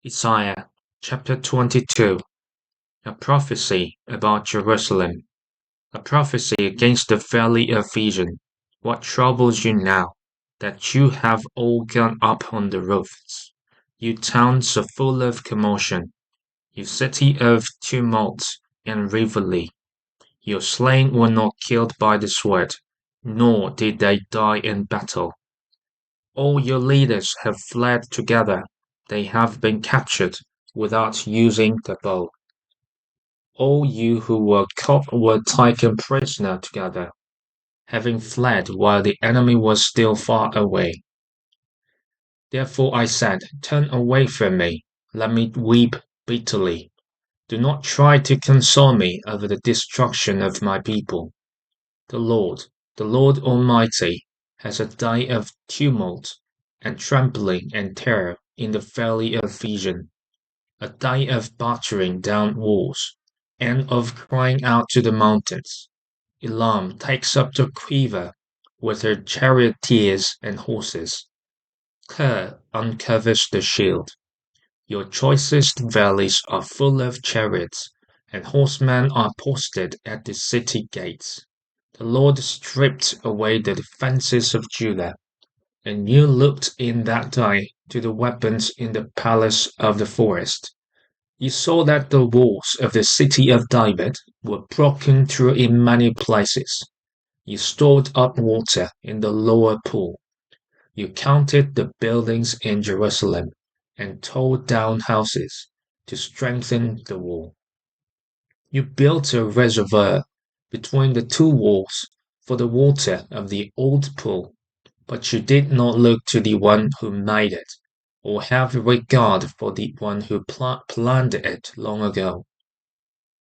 Isaiah chapter 22. A prophecy about Jerusalem. A prophecy against the valley of vision. What troubles you now, that you have all gone up on the roofs? You towns so full of commotion, you city of tumult and revelry. Your slain were not killed by the sword, nor did they die in battle. All your leaders have fled together, they have been captured without using the bow. All you who were caught were taken prisoner together, having fled while the enemy was still far away. Therefore I said, Turn away from me, let me weep bitterly. Do not try to console me over the destruction of my people. The Lord Almighty, has a day of tumult and trembling and terror in the valley of vision, a day of battering down walls, and of crying out to the mountains. Elam takes up the quiver with her charioteers and horses. Kir uncovers the shield. Your choicest valleys are full of chariots, and horsemen are posted at the city gates. The Lord stripped away the defences of Judah, and you looked in that day to the weapons in the palace of the forest. You saw that the walls of the city of David were broken through in many places. You stored up water in the lower pool. You counted the buildings in Jerusalem and tore down houses to strengthen the wall. You built a reservoir between the two walls for the water of the old pool, but you did not look to the one who made it, or have regard for the one who planned it long ago.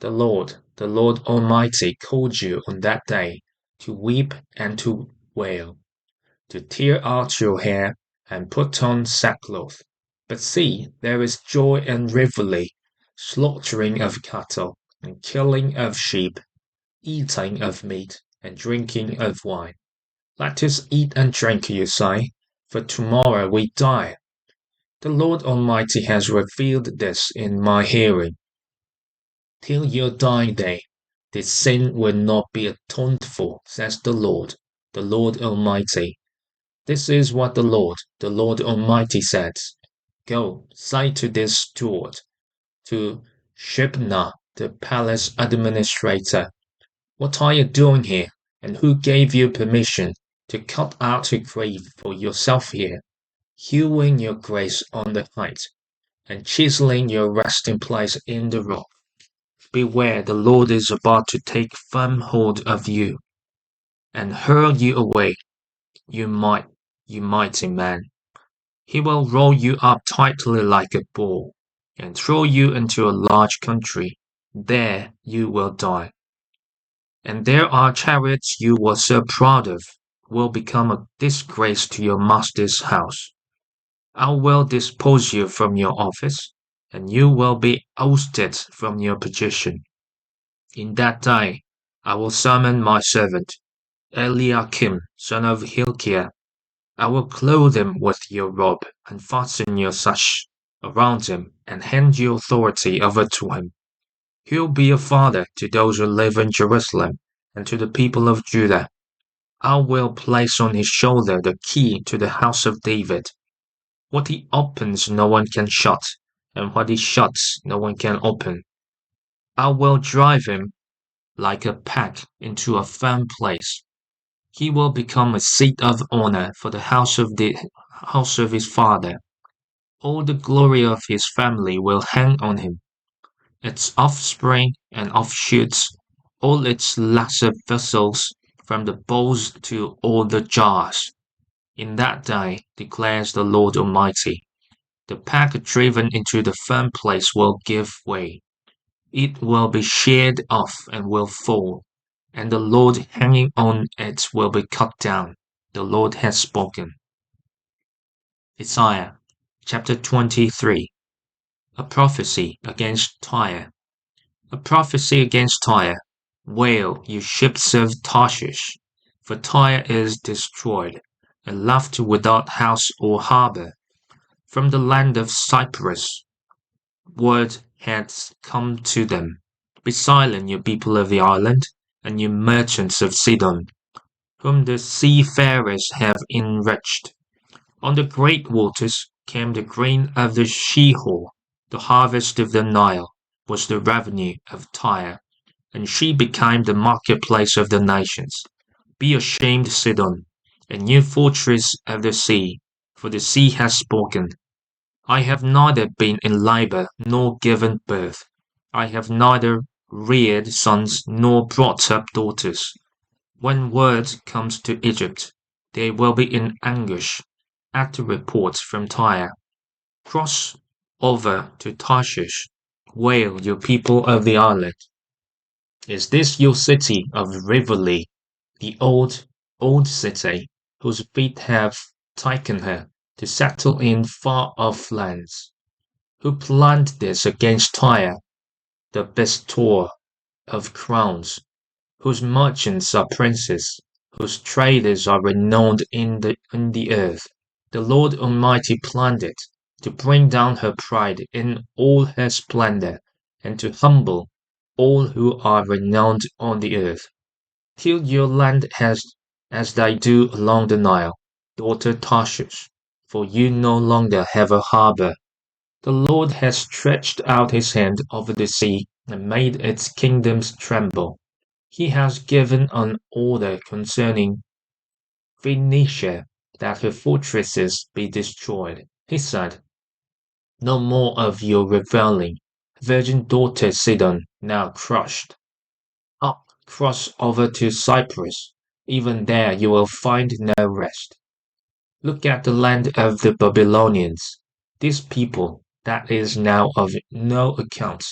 The Lord Almighty called you on that day to weep and to wail, to tear out your hair and put on sackcloth. But see, there is joy and revelry, slaughtering of cattle, and killing of sheep, eating of meat, and drinking of wine. Let us eat and drink, you say, for tomorrow we die. The Lord Almighty has revealed this in my hearing. Till your dying day, this sin will not be atoned for, says the Lord Almighty. This is what the Lord Almighty says. Go, say to this steward, to Shebna, the palace administrator, what are you doing here, and who gave you permission to cut out a grave for yourself here, hewing your graves on the height, and chiseling your resting place in the rock? Beware, the Lord is about to take firm hold of you, and hurl you away, you mighty man. He will roll you up tightly like a ball, and throw you into a large country. There you will die. And there are chariots you were so proud of, will become a disgrace to your master's house. I will depose you from your office, and you will be ousted from your position. In that day I will summon my servant, Eliakim, son of Hilkiah. I will clothe him with your robe, and fasten your sash around him, and hand your authority over to him. He will be a father to those who live in Jerusalem, and to the people of Judah. I will place on his shoulder the key to the house of David. What he opens no one can shut, and what he shuts no one can open. I will drive him like a pack into a firm place. He will become a seat of honor for the house of his father. All the glory of his family will hang on him. Its offspring and offshoots, all its lesser vessels, from the bowls to all the jars. In that day, declares the Lord Almighty, the pack driven into the firm place will give way. It will be sheared off and will fall, and the Lord hanging on it will be cut down. The Lord has spoken. Isaiah chapter 23. A prophecy against Tyre. A prophecy against Tyre. Wail, you ships of Tarshish, for Tyre is destroyed, and left without house or harbour. From the land of Cyprus, word has come to them. Be silent, you people of the island, and you merchants of Sidon, whom the seafarers have enriched. On the great waters came the grain of the Sheol, the harvest of the Nile was the revenue of Tyre, and she became the marketplace of the nations. Be ashamed, Sidon, and you fortress of the sea, for the sea has spoken. I have neither been in labour nor given birth. I have neither reared sons nor brought up daughters. When word comes to Egypt, they will be in anguish at the report from Tyre. Cross over to Tarshish. Wail, you people of the island. Is this your city of revelry, the old, old city, whose feet have taken her to settle in far-off lands? Who planned this against Tyre, the bestower of crowns, whose merchants are princes, whose traders are renowned in the earth? The Lord Almighty planned it, to bring down her pride in all her splendor, and to humble all who are renowned on the earth. Till your land has as they do along the Nile, daughter Tarshish, for you no longer have a harbor. The Lord has stretched out his hand over the sea and made its kingdoms tremble. He has given an order concerning Phoenicia that her fortresses be destroyed. He said, no more of your reveling, virgin daughter Sidon, now crushed. Up, cross over to Cyprus. Even there you will find no rest. Look at the land of the Babylonians. This people that is now of no account.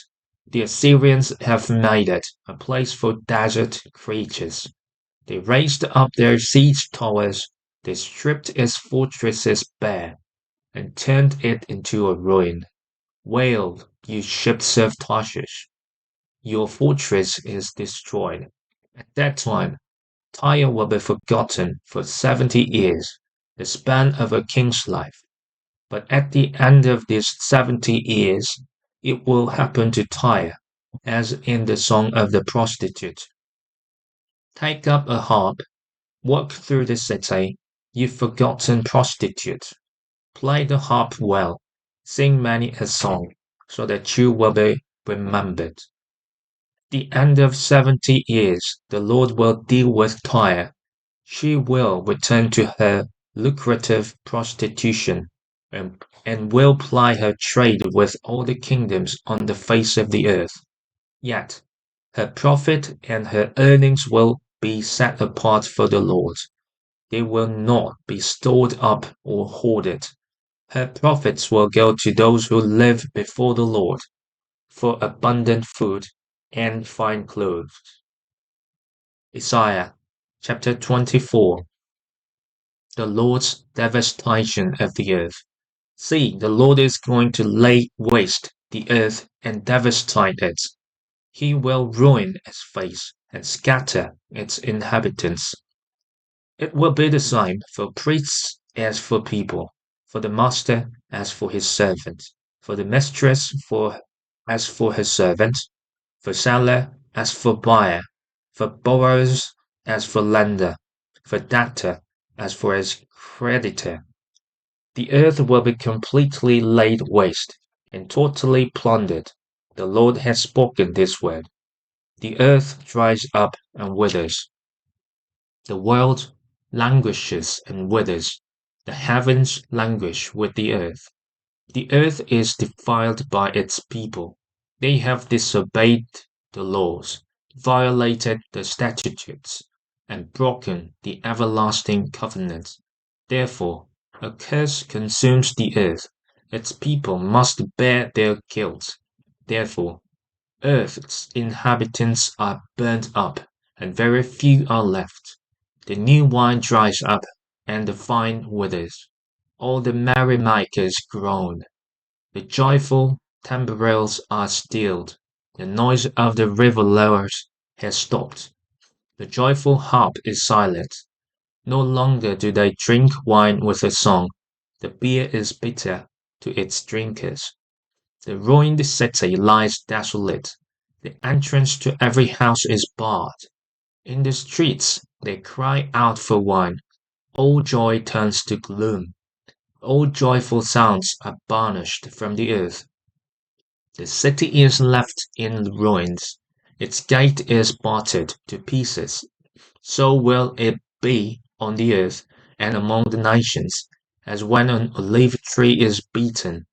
The Assyrians have made it a place for desert creatures. They raised up their siege towers, they stripped its fortresses bare, and turned it into a ruin. Wail, you ships of Tarshish. Your fortress is destroyed. At that time, Tyre will be forgotten for 70 years, the span of a king's life. But at the end of these 70 years, it will happen to Tyre, as in the song of the prostitute. Take up a harp, walk through the city, you forgotten prostitute. Play the harp well, sing many a song, so that you will be remembered. The end of 70 years, the Lord will deal with Tyre. She will return to her lucrative prostitution and will ply her trade with all the kingdoms on the face of the earth. Yet, her profit and her earnings will be set apart for the Lord. They will not be stored up or hoarded. Her profits will go to those who live before the Lord, for abundant food and fine clothes. Isaiah chapter 24. The Lord's devastation of the earth. See, the Lord is going to lay waste the earth and devastate it. He will ruin its face and scatter its inhabitants. It will be the same for priests as for people, for the master as for his servant, for the mistress as for her servant, for seller as for buyer, for borrowers as for lender, for debtor as for his creditor. The earth will be completely laid waste and totally plundered. The Lord has spoken this word. The earth dries up and withers. The world languishes and withers. The heavens languish with the earth. The earth is defiled by its people. They have disobeyed the laws, violated the statutes, and broken the everlasting covenant. Therefore, a curse consumes the earth. Its people must bear their guilt. Therefore, earth's inhabitants are burnt up, and very few are left. The new wine dries up, and the vine withers. All the merrymakers groan. The joyful timbrels are stilled. The noise of the revellers has stopped. The joyful harp is silent. No longer do they drink wine with a song. The beer is bitter to its drinkers. The ruined city lies desolate. The entrance to every house is barred. In the streets they cry out for wine. All joy turns to gloom. All joyful sounds are banished from the earth. The city is left in ruins. Its gate is battered to pieces. So will it be on the earth and among the nations, as when an olive tree is beaten,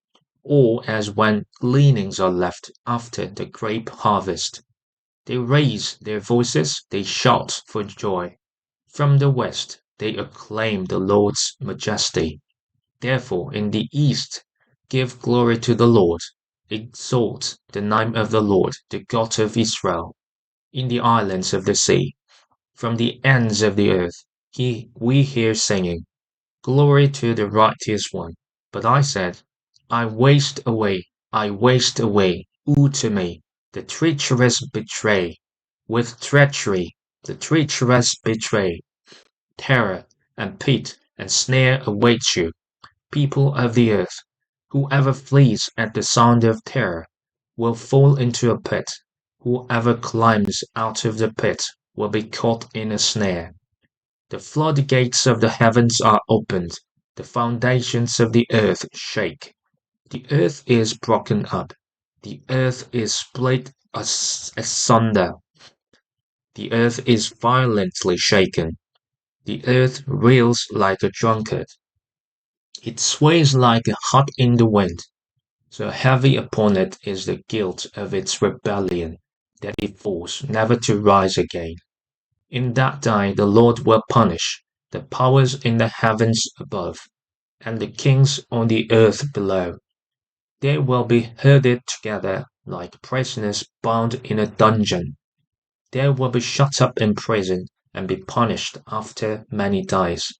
or as when gleanings are left after the grape harvest. They raise their voices, they shout for joy. From the west they acclaim the Lord's majesty. Therefore in the east give glory to the Lord. Exalt the name of the Lord, the God of Israel. In the islands of the sea, from the ends of the earth, we hear singing, Glory to the righteous one. But I said, I waste away, woe to me, the treacherous betray. With treachery, the treacherous betray. Terror and pit and snare await you, people of the earth. Whoever flees at the sound of terror will fall into a pit. Whoever climbs out of the pit will be caught in a snare. The floodgates of the heavens are opened. The foundations of the earth shake. The earth is broken up. The earth is split asunder. The earth is violently shaken. The earth reels like a drunkard. It sways like a hut in the wind. So heavy upon it is the guilt of its rebellion, that it falls never to rise again. In that day the Lord will punish the powers in the heavens above, and the kings on the earth below. They will be herded together like prisoners bound in a dungeon. They will be shut up in prison and be punished after many days.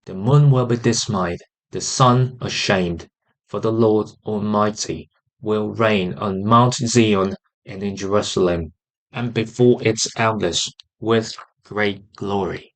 The moon will be dismayed, the sun ashamed, for the Lord Almighty will reign on Mount Zion and in Jerusalem, and before its elders with great glory.